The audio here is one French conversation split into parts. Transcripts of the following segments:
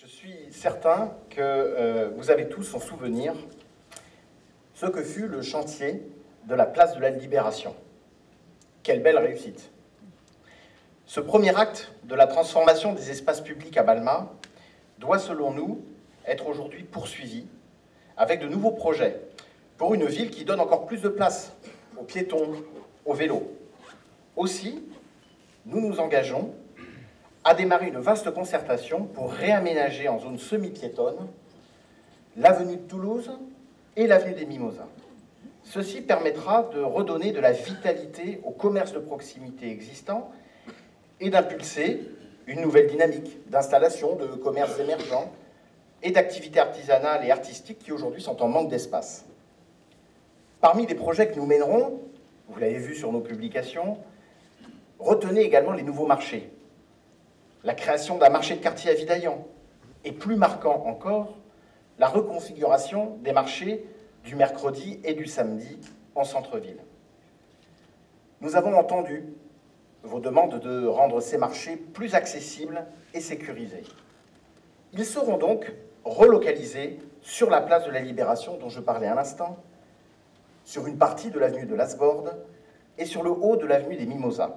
Je suis certain que vous avez tous en souvenir ce que fut le chantier de la place de la Libération. Quelle belle réussite! Ce premier acte de la transformation des espaces publics à Balma doit, selon nous, être aujourd'hui poursuivi avec de nouveaux projets pour une ville qui donne encore plus de place aux piétons, aux vélos. Aussi, nous nous engageons à démarrer une vaste concertation pour réaménager en zone semi-piétonne l'avenue de Toulouse et l'avenue des Mimosas. Ceci permettra de redonner de la vitalité au commerce de proximité existant et d'impulser une nouvelle dynamique d'installation de commerces émergents et d'activités artisanales et artistiques qui aujourd'hui sont en manque d'espace. Parmi les projets que nous mènerons, vous l'avez vu sur nos publications, retenez également les nouveaux marchés. La création d'un marché de quartier à Vidaillan, et plus marquant encore, la reconfiguration des marchés du mercredi et du samedi en centre-ville. Nous avons entendu vos demandes de rendre ces marchés plus accessibles et sécurisés. Ils seront donc relocalisés sur la place de la Libération dont je parlais à l'instant, sur une partie de l'avenue de Lasborde et sur le haut de l'avenue des Mimosas.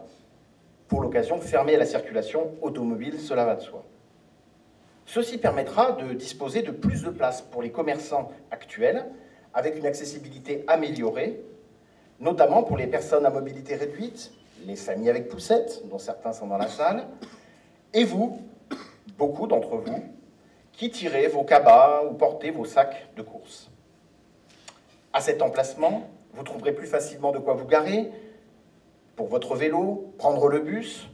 Pour l'occasion, fermée à la circulation automobile, cela va de soi. Ceci permettra de disposer de plus de place pour les commerçants actuels, avec une accessibilité améliorée, notamment pour les personnes à mobilité réduite, les familles avec poussettes, dont certains sont dans la salle, et vous, beaucoup d'entre vous, qui tirez vos cabas ou portez vos sacs de course. À cet emplacement, vous trouverez plus facilement de quoi vous garer, pour votre vélo, prendre le bus.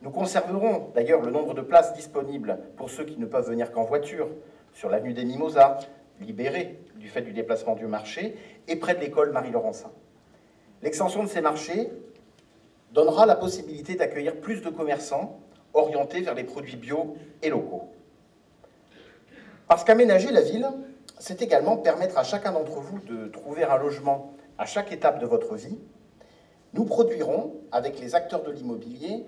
Nous conserverons d'ailleurs le nombre de places disponibles pour ceux qui ne peuvent venir qu'en voiture, sur l'avenue des Mimosas, libérée du fait du déplacement du marché, et près de l'école Marie-Laurencin. L'extension de ces marchés donnera la possibilité d'accueillir plus de commerçants orientés vers les produits bio et locaux. Parce qu'aménager la ville, c'est également permettre à chacun d'entre vous de trouver un logement à chaque étape de votre vie. Nous produirons, avec les acteurs de l'immobilier,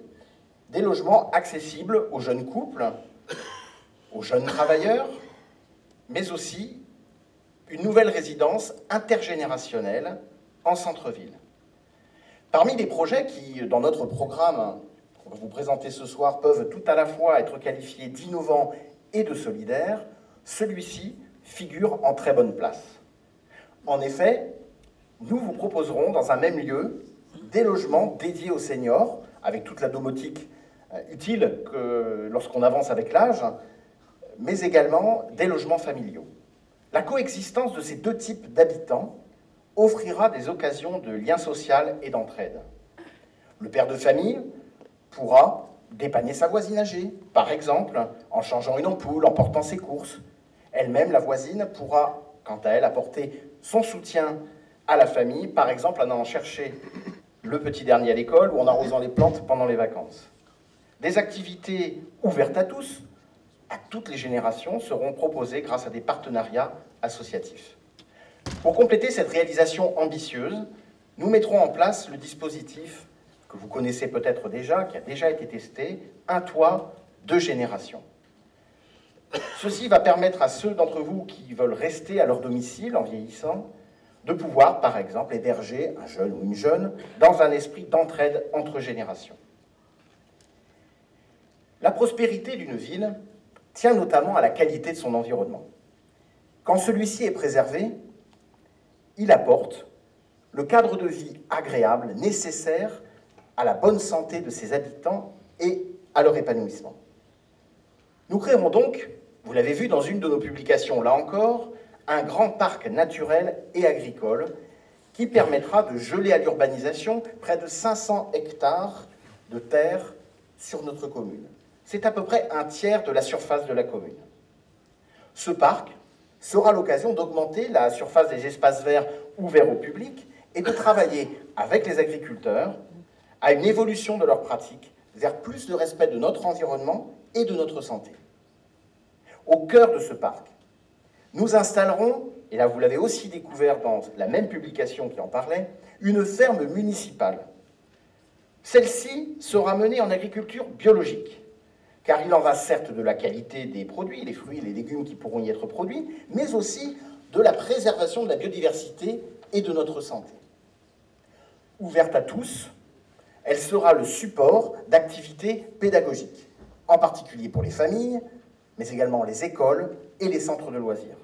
des logements accessibles aux jeunes couples, aux jeunes travailleurs, mais aussi une nouvelle résidence intergénérationnelle en centre-ville. Parmi les projets qui, dans notre programme qu'on va vous présenter ce soir, peuvent tout à la fois être qualifiés d'innovants et de solidaires, celui-ci figure en très bonne place. En effet, nous vous proposerons dans un même lieu des logements dédiés aux seniors, avec toute la domotique utile que lorsqu'on avance avec l'âge, mais également des logements familiaux. La coexistence de ces deux types d'habitants offrira des occasions de lien social et d'entraide. Le père de famille pourra dépanner sa voisine âgée, par exemple en changeant une ampoule, en portant ses courses. Elle-même, la voisine, pourra, quant à elle, apporter son soutien à la famille, par exemple en allant chercher le petit dernier à l'école ou en arrosant les plantes pendant les vacances. Des activités ouvertes à tous, à toutes les générations, seront proposées grâce à des partenariats associatifs. Pour compléter cette réalisation ambitieuse, nous mettrons en place le dispositif que vous connaissez peut-être déjà, qui a déjà été testé, un toit, deux générations. Ceci va permettre à ceux d'entre vous qui veulent rester à leur domicile en vieillissant de pouvoir, par exemple, héberger un jeune ou une jeune dans un esprit d'entraide entre générations. La prospérité d'une ville tient notamment à la qualité de son environnement. Quand celui-ci est préservé, il apporte le cadre de vie agréable nécessaire à la bonne santé de ses habitants et à leur épanouissement. Nous créerons donc, vous l'avez vu dans une de nos publications là encore, un grand parc naturel et agricole qui permettra de geler à l'urbanisation près de 500 hectares de terre sur notre commune. C'est à peu près un tiers de la surface de la commune. Ce parc sera l'occasion d'augmenter la surface des espaces verts ouverts au public et de travailler avec les agriculteurs à une évolution de leurs pratiques vers plus de respect de notre environnement et de notre santé. Au cœur de ce parc, nous installerons, et là vous l'avez aussi découvert dans la même publication qui en parlait, une ferme municipale. Celle-ci sera menée en agriculture biologique. car il en va certes de la qualité des produits, les fruits et les légumes qui pourront y être produits, mais aussi de la préservation de la biodiversité et de notre santé. Ouverte à tous, elle sera le support d'activités pédagogiques, en particulier pour les familles, mais également les écoles et les centres de loisirs.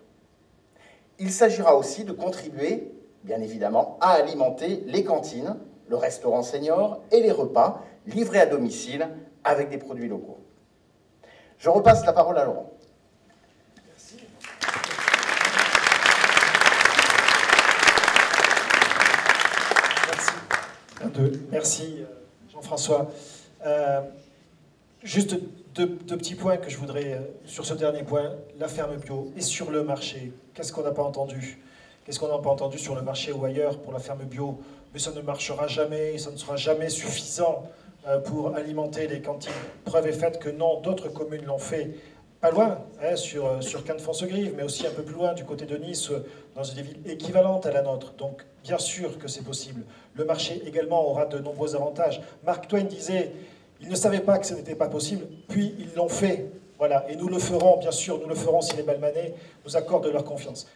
Il s'agira aussi de contribuer, bien évidemment, à alimenter les cantines, le restaurant senior et les repas livrés à domicile avec des produits locaux. Je repasse la parole à Laurent. Merci. Merci Jean-François. Juste deux petits points que je voudrais, sur ce dernier point, la ferme bio et sur le marché. Qu'est-ce qu'on n'a pas entendu? Qu'est-ce qu'on n'a pas entendu sur le marché ou ailleurs pour la ferme bio? Mais ça ne marchera jamais, ça ne sera jamais suffisant pour alimenter les cantines. Preuve est faite que non, d'autres communes l'ont fait. Pas loin, hein, sur Cannes-Fonce-Grive, mais aussi un peu plus loin, du côté de Nice, dans des villes équivalentes à la nôtre. Donc, bien sûr que c'est possible. Le marché également aura de nombreux avantages. Mark Twain disait, ils ne savaient pas que ce n'était pas possible, puis ils l'ont fait. Voilà, et nous le ferons, bien sûr, nous le ferons si les Balmanais nous accordent leur confiance.